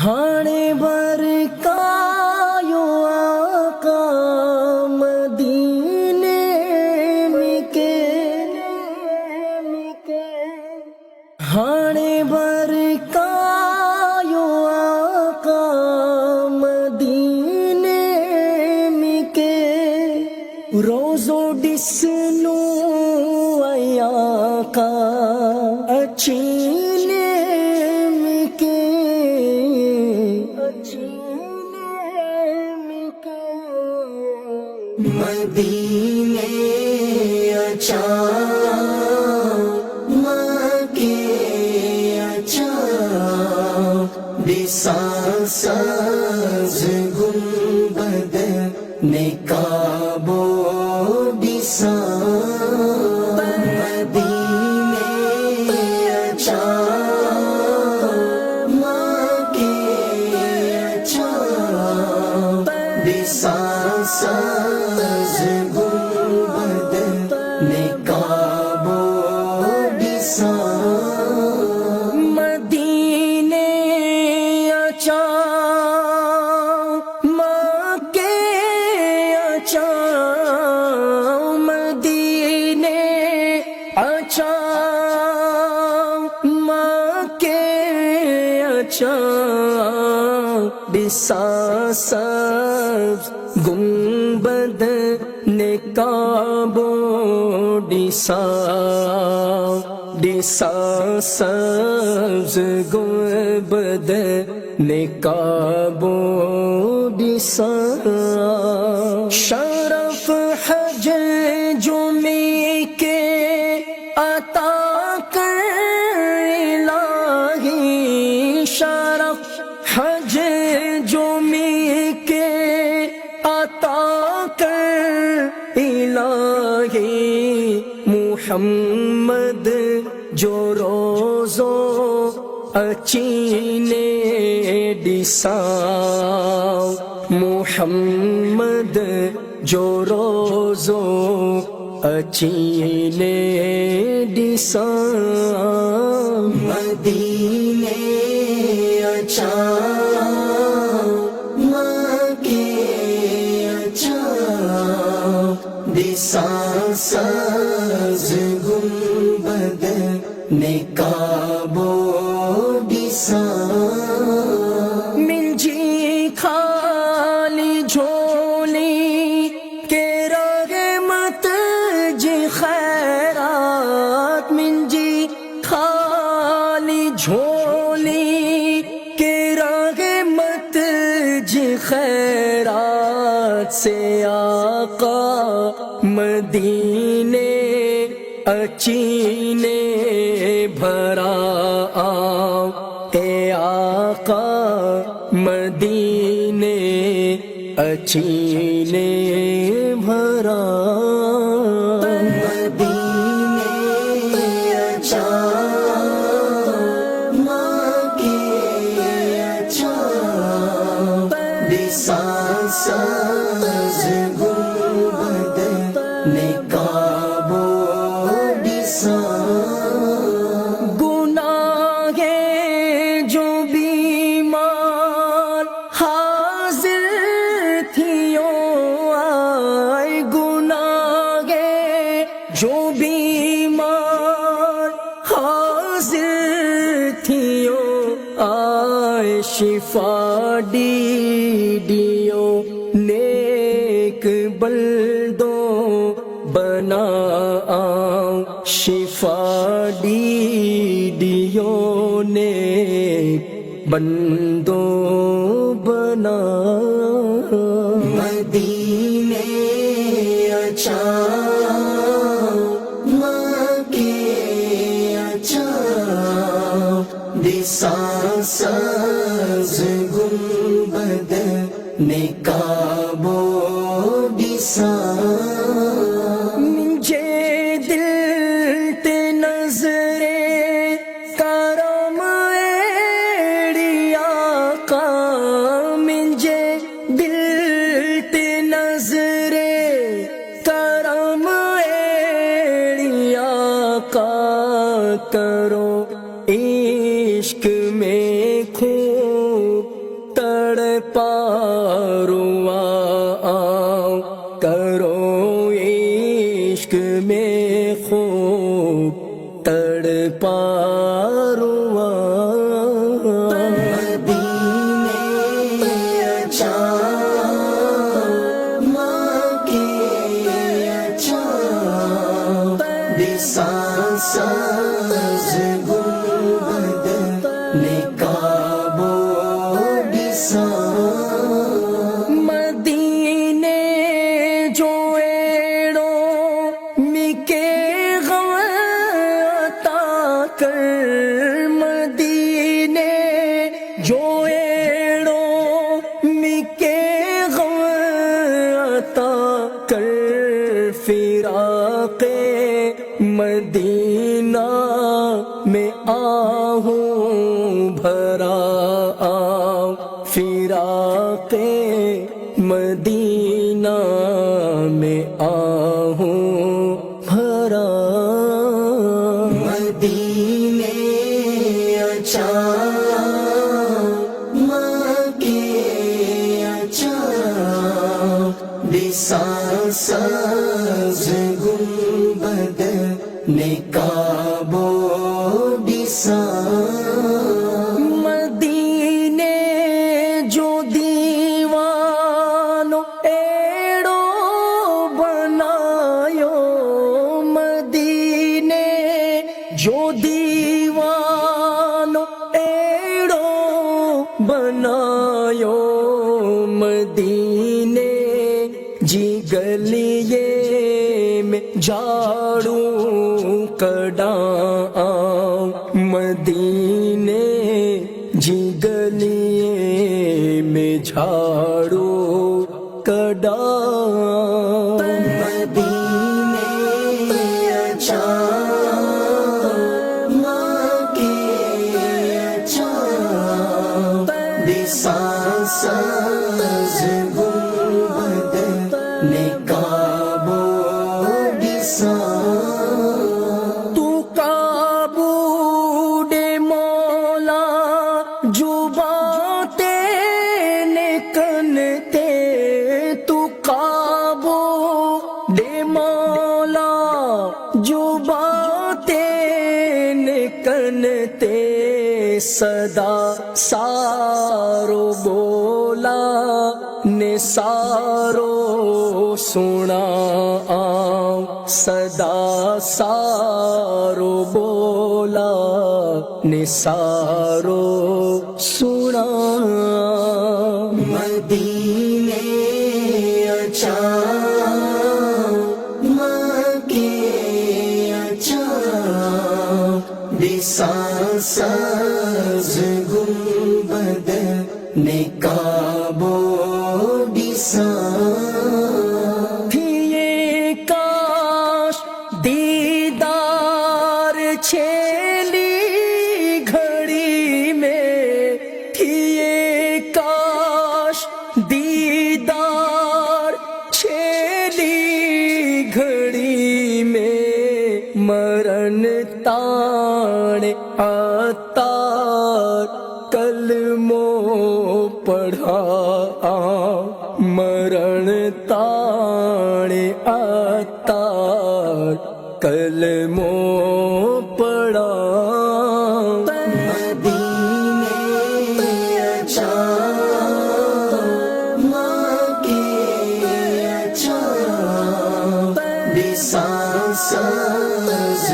ہانے برکایو آقا مدینے مکے ہانے برکایو آقا مدینے مکے روزو ڈسنو آقا اچینے مدینے اچھا مکے اچھا بساز گنبد نکابو بسا مدینے اچھا مکے اچھا بساز مدینے اچھا مکے اچھا مدینے اچھا مکے اچھا بساس گنبد نکابو ڈسا سبز گنبد نکابو ڈسا شرف حج جمی کے عطا کر الہی شرف حج جمی کے عطا کر الہی محمد جو روزو اچینے ڈسا محمد جو روزو اچینے ڈسا مدینے اچھا مکے اچھا بساس گنبد نکابو ڈسا منجی خالی جھولی کے رحمت جی خیرات منجی خالی جھولی کے رحمت جی خیرات سے آقا مدینے اچینے بھرا اے آقا مدینے اچینے بھرا مدینے اچھا مکے اچھا بساس گنبد نکابو گناہ جو بیمار حاضر تھیوں آئے گناہ جو بیمار حاضر تھیوں آئے شفا دیو نیک بلدوں بنا شفا دیو نے بندوں بنا مدینے اچھا مکے اچھا بساس گنبد نکابو ڈسا کرو عشق میں خوب تڑپا رواں کرو عشق میں خوب تڑپا رواں ساز گنبد نقاب و بساط مدینے جو ایڑو مکے غم عطا کر مدینے جو ایڑو مکے غم عطا کر فراق مدینہ میں آہوں بھرا فراق مدینہ میں آہوں بھرا مدینے اچھا ماں کے اچھا بساط ساز گنبد نقاب و بساط مدینے جو دیوانو ایڑو بنایو مدینے جو دیوانو ایڑو بنایو مدینے جی گلیے میں جھاڑو کڈاں مدینے جی گلیے میں جھاڑو کڈاں مدینے اچھا ماں کے اچھا بساط ساز گنبد نقاب و بساط تو قابو دے مولا جو باتیں نکنتے تو قابو دے مولا جو باتیں نکنتے صدا سارو بولا نثارو سنا صدا سارو بولا نثارو سنا مدینے اچھا ماں کے اچھا بساط ساز گنبد نقاب و بساط یہ کاش دیدار چھیلی گھڑی میں یہ کاش دیدار چھیلی گھڑی میں مرن تان عطار کلموں پڑھا مرن تان عطار کلموں پڑھا مدینے اچھا ماں کے اچھا بساط ساز